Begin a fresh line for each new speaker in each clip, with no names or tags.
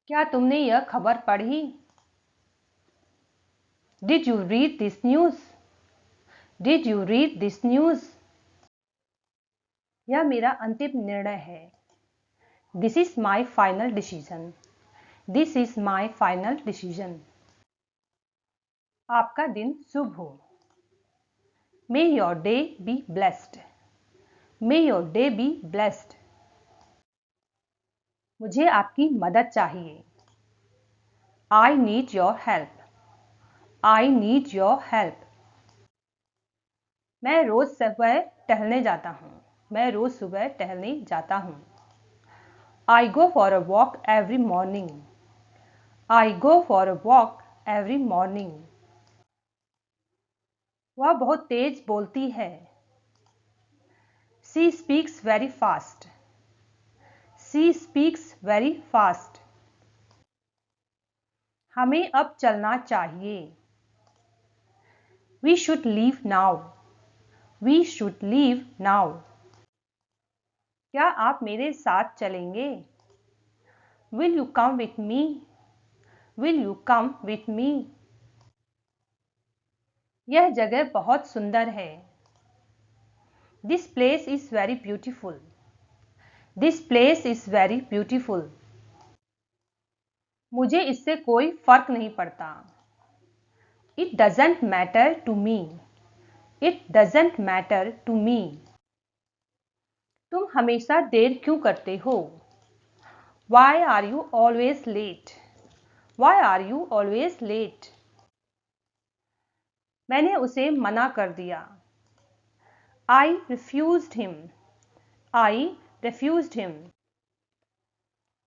क्या तुमने यह खबर पढ़ी? Did you read this news? Did you read this news? यह मेरा अंतिम निर्णय है। This is my final decision. This is my final decision. आपका दिन शुभ हो। May your day be blessed. May your day be blessed. मुझे आपकी मदद चाहिए। I need your help. I need your help. मैं रोज सुबह टहलने जाता हूँ। मैं रोज सुबह टहलने जाता हूँ। I go for a walk every morning. I go for a walk every morning. वह बहुत तेज बोलती है। She speaks very fast. She speaks very fast. हमें अब चलना चाहिए। We should leave now. We should leave now. क्या आप मेरे साथ चलेंगे? Will you come with me? Will you come with me? यह जगह बहुत सुंदर है। This place is very beautiful. This place is very beautiful. मुझे इससे कोई फर्क नहीं पड़ता। It doesn't matter to me. It doesn't matter to me. तुम हमेशा देर क्यों करते हो? Why are you always late? Why are you always late? मैंने उसे मना कर दिया। I refused him. I refused him.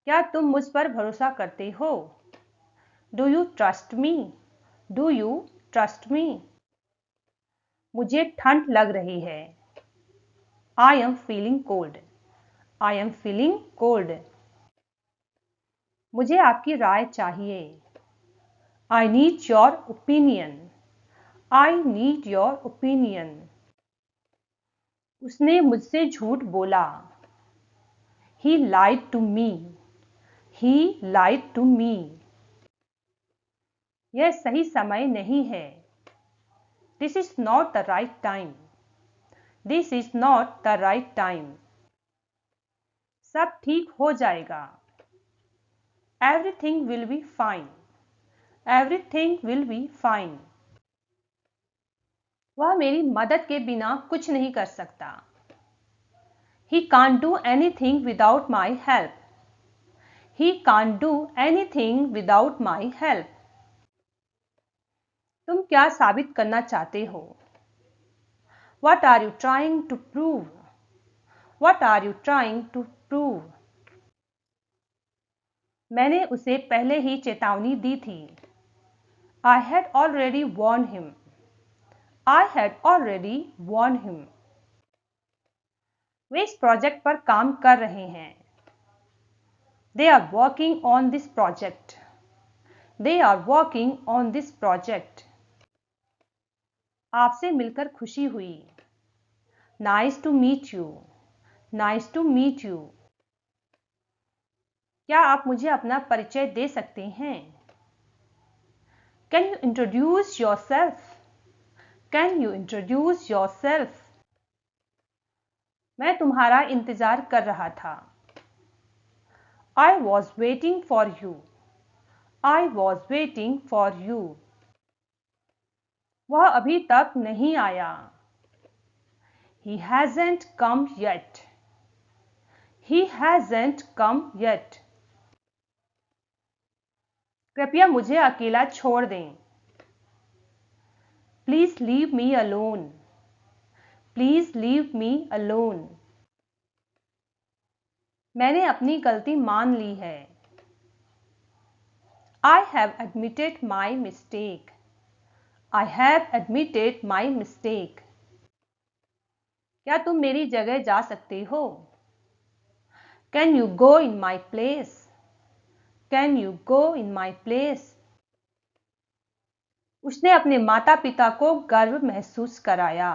क्या तुम मुझ पर भरोसा करते हो? Do you trust me? Do you trust me? मुझे ठंड लग रही है। I am feeling cold. I am feeling cold. मुझे आपकी राय चाहिए। I need your opinion. I need your opinion. उसने मुझसे झूठ बोला। He lied to me. He lied to me. यह सही समय नहीं है। This is not the right time. This is not the right time. सब ठीक हो जाएगा। Everything will be fine. Everything will be fine. वह मेरी मदद के बिना कुछ नहीं कर सकता। He can't do anything without my help. He can't do anything without my help. तुम क्या साबित करना चाहते हो? What are you trying to prove? What are you trying to prove? मैंने उसे पहले ही चेतावनी दी थी। I had already warned him. I had already warned him. वे इस प्रोजेक्ट पर काम कर रहे हैं। They are working on this project. They are working on this project. आपसे मिलकर खुशी हुई। Nice to meet you. Nice to meet you. क्या आप मुझे अपना परिचय दे सकते हैं? Can you introduce yourself? Can you introduce yourself? मैं तुम्हारा इंतजार कर रहा था। I was waiting for you. I was waiting for you. वह अभी तक नहीं आया। He hasn't come yet. He hasn't come yet. कृपया मुझे अकेला छोड़ दें। Please leave me alone. Please leave me alone. मैंने अपनी गलती मान ली है। I have admitted my mistake. I have admitted my mistake. क्या तुम मेरी जगह जा सकते हो? Can you go in my place? Can you go in my place? उसने अपने माता पिता को गर्व महसूस कराया।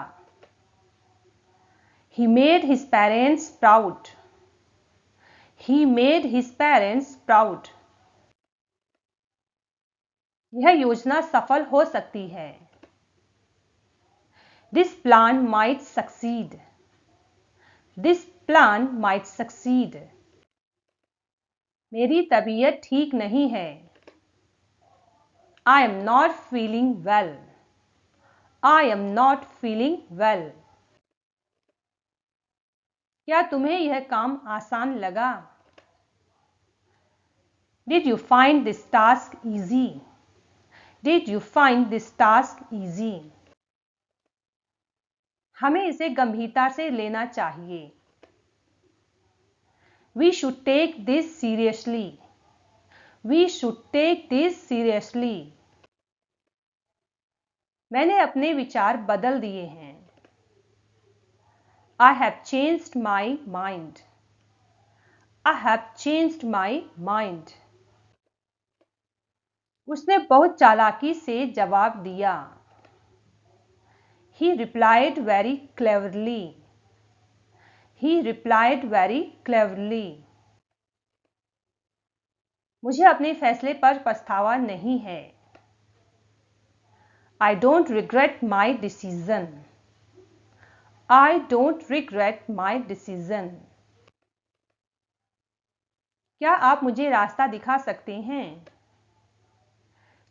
He made his parents proud. He made his parents proud. यह योजना सफल हो सकती है। This plan might succeed. This plan might succeed. मेरी तबीयत ठीक नहीं है। I am not feeling well. I am not feeling well. क्या तुम्हें यह काम आसान लगा? Did you find this task easy? Did you find this task easy? हमें इसे गंभीरता से लेना चाहिए। We should take this seriously. We should take this seriously. मैंने अपने विचार बदल दिए हैं। I have changed my mind. I have changed my mind. उसने बहुत चालाकी से जवाब दिया। He replied very cleverly. He replied very cleverly. मुझे अपने फैसले पर पछतावा नहीं है। I don't regret my decision. I don't regret my decision. क्या आप मुझे रास्ता दिखा सकते हैं?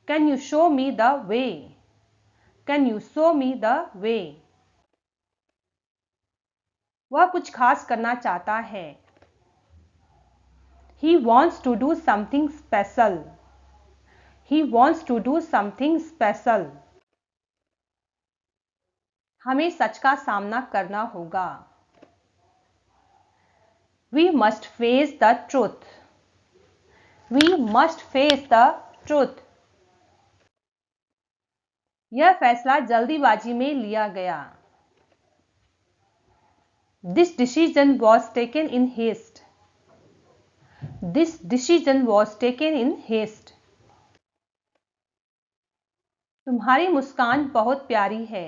Can you show me the way? Can you show me the way? वह कुछ खास करना चाहता है। He wants to do something special. He wants to do something special. हमें सच का सामना करना होगा। We must face the truth. We must face the truth. यह फैसला जल्दीबाजी में लिया गया। This decision was taken in haste. This decision was taken in haste. तुम्हारी मुस्कान बहुत प्यारी है।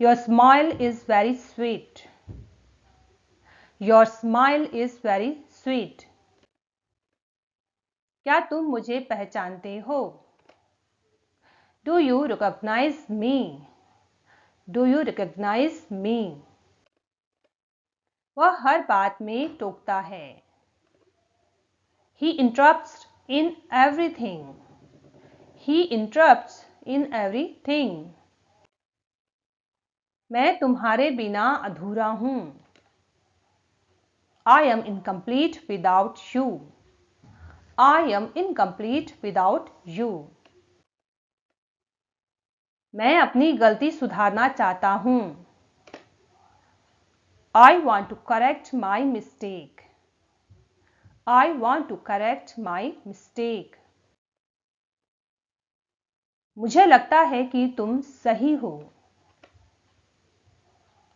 Your smile is very sweet. Your smile is very sweet. क्या तुम मुझे पहचानते हो? Do you recognize me? Do you recognize me? वह हर बात में टोकता है। He interrupts in everything. He interrupts in everything. मैं तुम्हारे बिना अधूरा हूं। I am incomplete without you. I am incomplete without you. मैं अपनी गलती सुधारना चाहता हूं। I want to correct my mistake. I want to correct my mistake. मुझे लगता है कि तुम सही हो।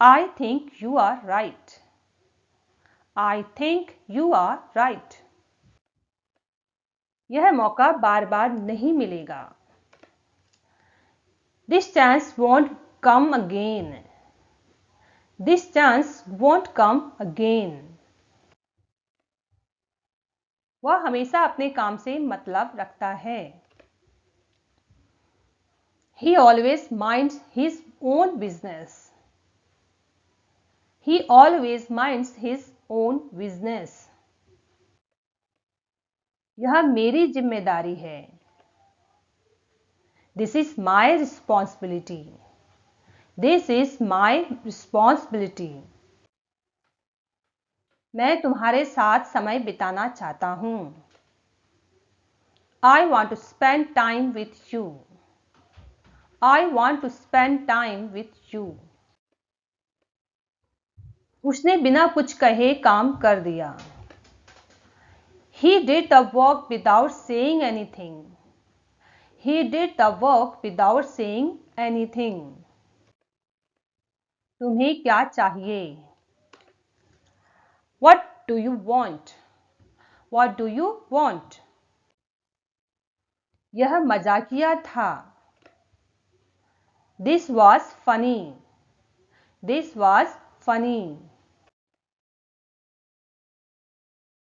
I think you are right. I think you are right. यह मौका बार बार नहीं मिलेगा। This chance won't come again. This chance won't come again. वह हमेशा अपने काम से मतलब रखता है। He always minds his own business. He always minds his own business. यह मेरी जिम्मेदारी है। This is my responsibility. This is my responsibility. मैं तुम्हारे साथ समय बिताना चाहता हूं। I want to spend time with you. I want to spend time with you. उसने बिना कुछ कहे काम कर दिया। He did the work without saying anything. He did the work without saying anything. तुम्हें क्या चाहिए? What do you want? What do you want? यह मजाकिया था। This was funny. This was funny.